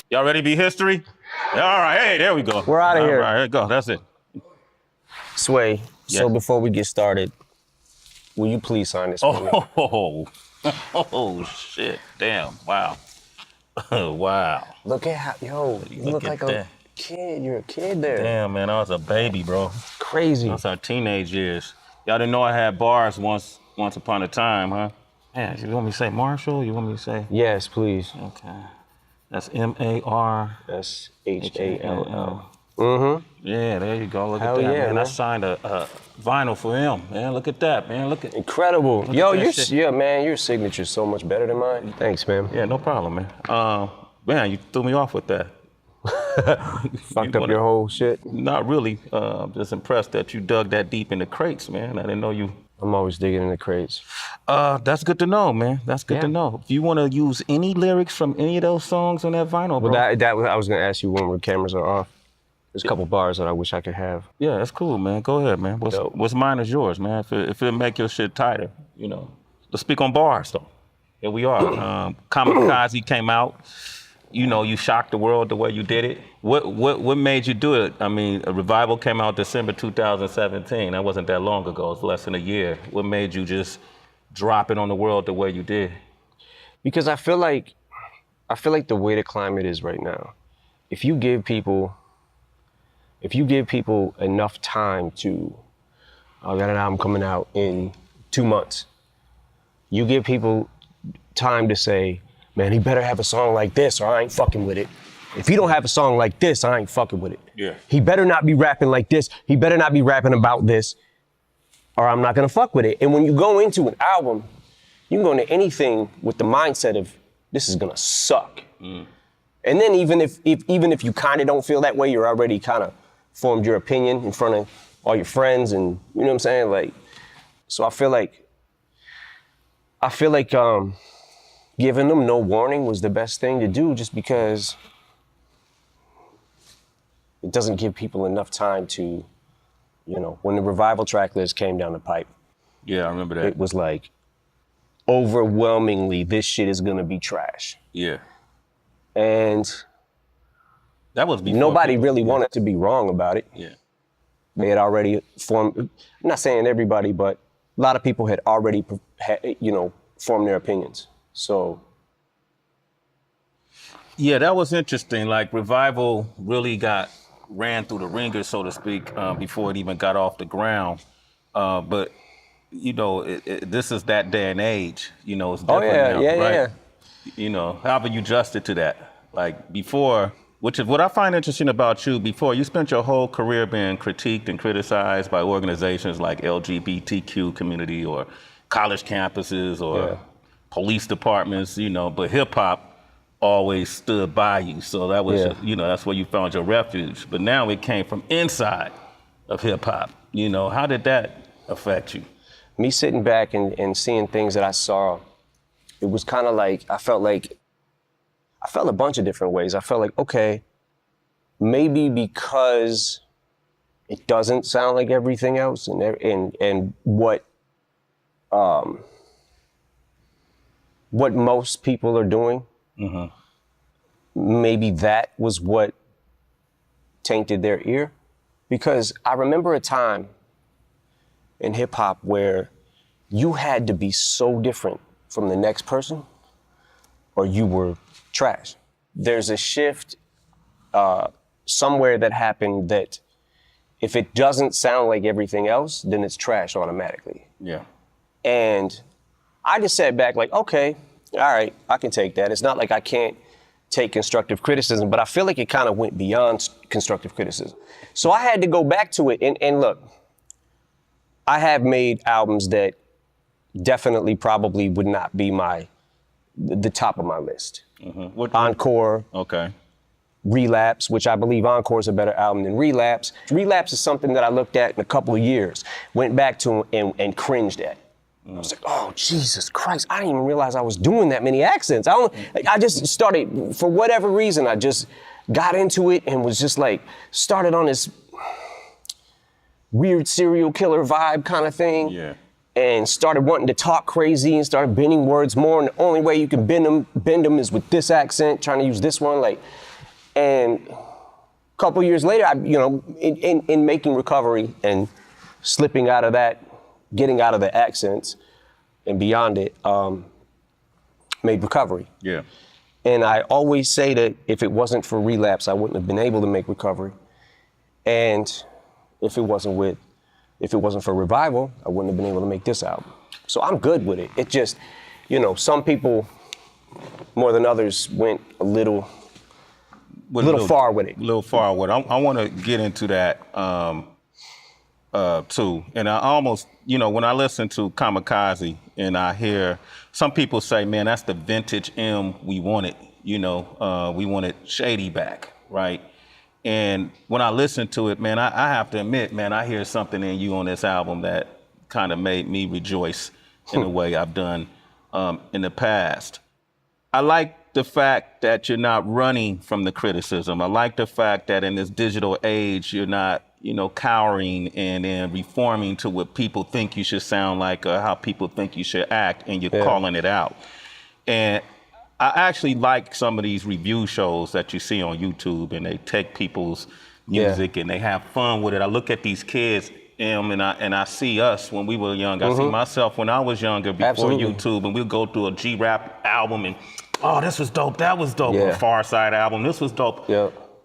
Y'all ready to be history? All right, hey, there we go. We're out of here. All right, there you go. That's it. Sway, Yes. so before we get started, will you please sign this for me? Oh, shit. Damn. Wow. Wow. Look at how, yo, you look like a kid. You're a kid there. Damn, man, I was a baby, bro. Crazy. That's our teenage years. Y'all didn't know I had bars once upon a time, huh? Man, you want me to say Marshall? You want me to say? Yes, please. Okay. That's M-A-R. That's H-A-L-L. Yeah, there you go. Look Hell at that, yeah, man. I man. signed a vinyl for him, man. Look at that, man. Look at Incredible. Look Yo, at that shit. man, your signature's so much better than mine. Thanks, man. Yeah, no problem, man. Man, you threw me off with that. Fucked up your whole shit. Not really. Just impressed that you dug that deep in the crates, man. I didn't know you. I'm always digging in the crates. That's good to know, man. That's good to know. If you want to use any lyrics from any of those songs on that vinyl, bro. Well, I was gonna ask you when the cameras are off. There's a couple bars that I wish I could have. Yeah, that's cool, man. Go ahead, man. What's mine is yours, man. If it make your shit tighter, you know. Let's speak on bars, though. Here we are. Kamikaze came out. You know, you shocked the world the way you did it. What made you do it? I mean, a Revival came out December 2017. That wasn't that long ago. It's less than a year. What made you just drop it on the world the way you did? Because I feel like the way the climate is right now, if you give people enough time to, I got an album coming out in 2 months. You give people time to say, man, he better have a song like this or I ain't fucking with it. If he don't have a song like this, I ain't fucking with it. Yeah. He better not be rapping like this. He better not be rapping about this or I'm not gonna fuck with it. And when you go into an album, you can go into anything with the mindset of this is gonna suck. And then even if you kind of don't feel that way, you're already kind of formed your opinion in front of all your friends and you know what I'm saying? Like, so I feel like giving them no warning was the best thing to do just because it doesn't give people enough time to, you know, when the Revival track list came down the pipe. Yeah, I remember that. It was like, overwhelmingly, this shit is gonna be trash. Yeah. And that was before nobody really wanted to be wrong about it. Yeah. They had already formed, I'm not saying everybody, but a lot of people had already, formed their opinions. So. Yeah, that was interesting. Like Revival really ran through the ringer, so to speak, before it even got off the ground. But, you know, this is that day and age. You know, it's different now, right? Yeah. You know, how have you adjusted to that? Like before, which is what I find interesting about you, before you spent your whole career being critiqued and criticized by organizations like LGBTQ community or college campuses or police departments, you know, but hip hop always stood by you. So that was, that's where you found your refuge. But now it came from inside of hip hop. You know, how did that affect you? Me sitting back and seeing things that I saw, it was kind of like, I felt a bunch of different ways. I felt like, okay, maybe because it doesn't sound like everything else and what most people are doing, maybe that was what tainted their ear. Because I remember a time in hip hop where you had to be so different from the next person or you were trash. There's a shift somewhere that happened that if it doesn't sound like everything else, then it's trash automatically. Yeah. And I just sat back like, okay, all right, I can take that. It's not like I can't take constructive criticism, but I feel like it kind of went beyond constructive criticism. So I had to go back to it and look, I have made albums that definitely probably would not be the top of my list. Encore. Okay. Relapse, which I believe Encore is a better album than Relapse. Relapse is something that I looked at in a couple of years, went back to and cringed at. I was like, oh, Jesus Christ, I didn't even realize I was doing that many accents. I just started, for whatever reason, I just got into it and was just like, started on this weird serial killer vibe kind of thing. Yeah. And started wanting to talk crazy and started bending words more. And the only way you can bend them is with this accent, trying to use this one. Like, And a couple years later, in making recovery and slipping out of that, getting out of the accents and beyond it, made recovery. Yeah. And I always say that if it wasn't for relapse, I wouldn't have been able to make recovery. And if it wasn't for revival, I wouldn't have been able to make this album. So I'm good with it. It just, some people more than others went a little far with it. A little far with it. I want to get into that too. And I almost, when I listen to Kamikaze and I hear some people say, man, that's the vintage M we wanted. We wanted Shady back, right? And when I listen to it, man, I have to admit, man, I hear something in you on this album that kind of made me rejoice in a way I've done in the past. I like the fact that you're not running from the criticism. I like the fact that in this digital age, you're not, cowering and then reforming to what people think you should sound like or how people think you should act, and you're calling it out. And I actually like some of these review shows that you see on YouTube, and they take people's music and they have fun with it. I look at these kids, and I see us when we were young. I see myself when I was younger before YouTube, and we'll go through a G-Rap album and, oh, this was dope, that was dope. A Far Side album, this was dope.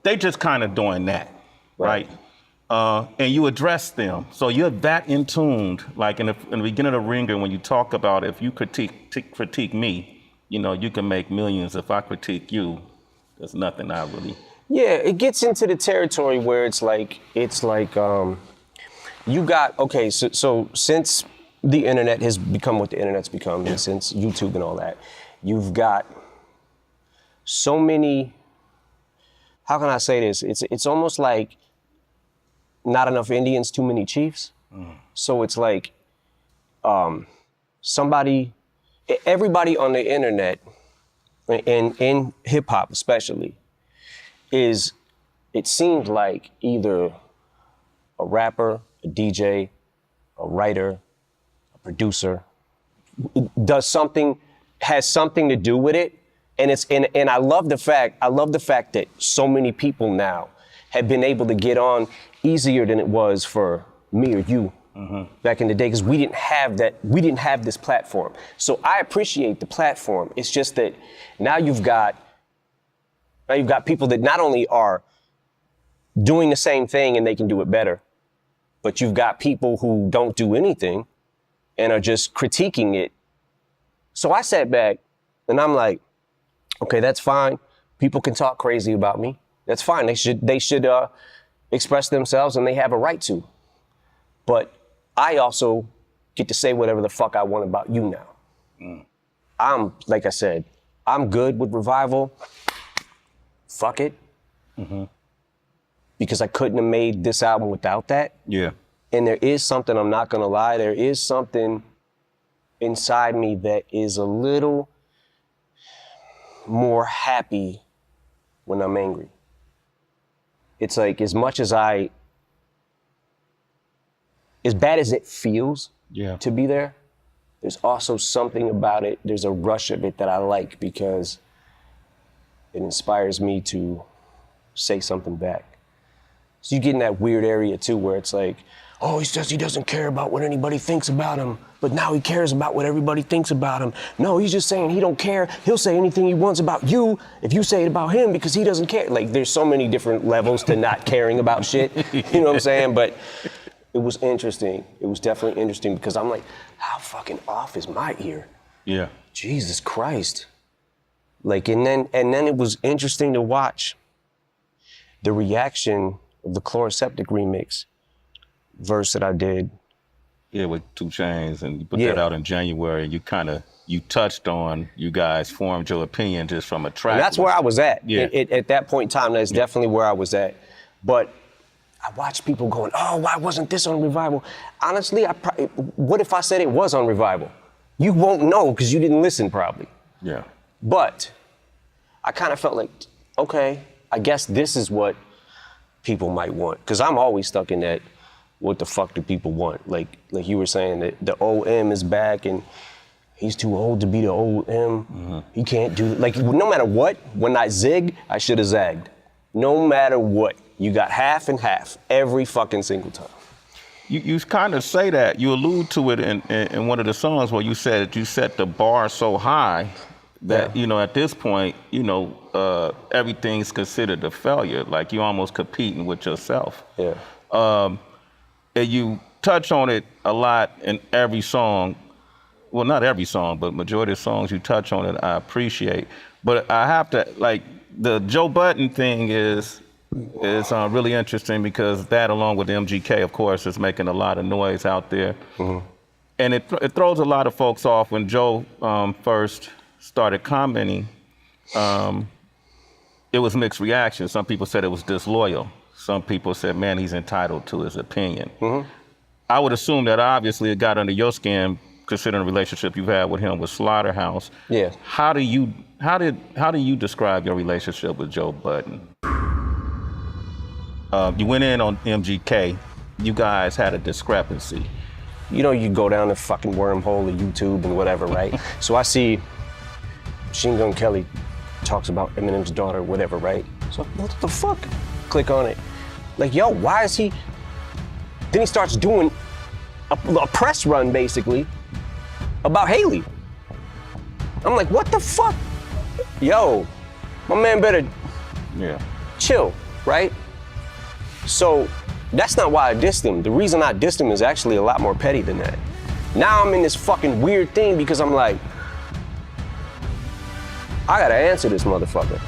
They just kind of doing that, right? And you address them. So you're that in tuned, like in the beginning of the Ringer, when you talk about if you critique me, you can make millions. If I critique you, there's nothing I really. Yeah, it gets into the territory where it's like you got, okay, so since the internet has become what the internet's become, and since YouTube and all that, you've got so many, how can I say this? It's almost like not enough Indians, too many chiefs. So it's like everybody on the internet, and in hip hop especially, it seems like either a rapper, a DJ, a writer, a producer, has something to do with it. And I love the fact that so many people now have been able to get on easier than it was for me or you back in the day, because we didn't have this platform. So I appreciate the platform. It's just that now you've got people that not only are doing the same thing and they can do it better, but you've got people who don't do anything and are just critiquing it. So I sat back and I'm like, okay, that's fine. People can talk crazy about me. That's fine. They should express themselves, and they have a right to. But I also get to say whatever the fuck I want about you now. Like I said, I'm good with revival. Fuck it. Because I couldn't have made this album without that. Yeah. And there is something, I'm not gonna lie, there is something inside me that is a little more happy when I'm angry. It's like, as bad as it feels to be there, there's also something about it, there's a rush of it that I like, because it inspires me to say something back. So you get in that weird area too, where it's like, oh, he says he doesn't care about what anybody thinks about him, but now he cares about what everybody thinks about him. No, he's just saying he don't care. He'll say anything he wants about you if you say it about him, because he doesn't care. Like, there's so many different levels to not caring about shit. You know what I'm saying? But it was interesting. It was definitely interesting, because I'm like, how fucking off is my ear? Yeah. Jesus Christ. Like, and then it was interesting to watch the reaction of the Chloroseptic remix verse that I did. Yeah, with 2 Chainz, and you put that out in January, and you touched on, you guys formed your opinion just from a track. And that's where I was at. Yeah. At that point in time, that's definitely where I was at. But I watched people going, oh, why wasn't this on Revival? Honestly, what if I said it was on Revival? You won't know, because you didn't listen probably. Yeah. But I kind of felt like, okay, I guess this is what people might want. Because I'm always stuck in that, what the fuck do people want? Like you were saying, that the old M is back and he's too old to be the old M. He can't do, like, no matter what, when I zigged, I should have zagged. No matter what, you got half and half every fucking single time. You kind of say that. You allude to it in one of the songs where you said that you set the bar so high that, Yeah. at this point, everything's considered a failure. Like you're almost competing with yourself. Yeah. And you touch on it a lot in every song. Well, not every song, but majority of songs you touch on it, I appreciate. But I have to, like, the Joe Budden thing is really interesting because that, along with MGK, of course, is making a lot of noise out there. Mm-hmm. And it throws a lot of folks off. When Joe first started commenting, it was mixed reactions. Some people said it was disloyal. Some people said, man, he's entitled to his opinion. Mm-hmm. I would assume that obviously it got under your skin, considering the relationship you've had with him with Slaughterhouse. Yeah. How do you describe your relationship with Joe Budden? You went in on MGK. You guys had a discrepancy. You go down the fucking wormhole of YouTube and whatever, right? So I see Machine Gun Kelly talks about Eminem's daughter, whatever, right? So what the fuck? Click on it. Like, yo, why is he? Then he starts doing a press run, basically, about Haley. I'm like, what the fuck? Yo, my man better chill, right? So that's not why I dissed him. The reason I dissed him is actually a lot more petty than that. Now I'm in this fucking weird thing because I'm like, I gotta answer this motherfucker.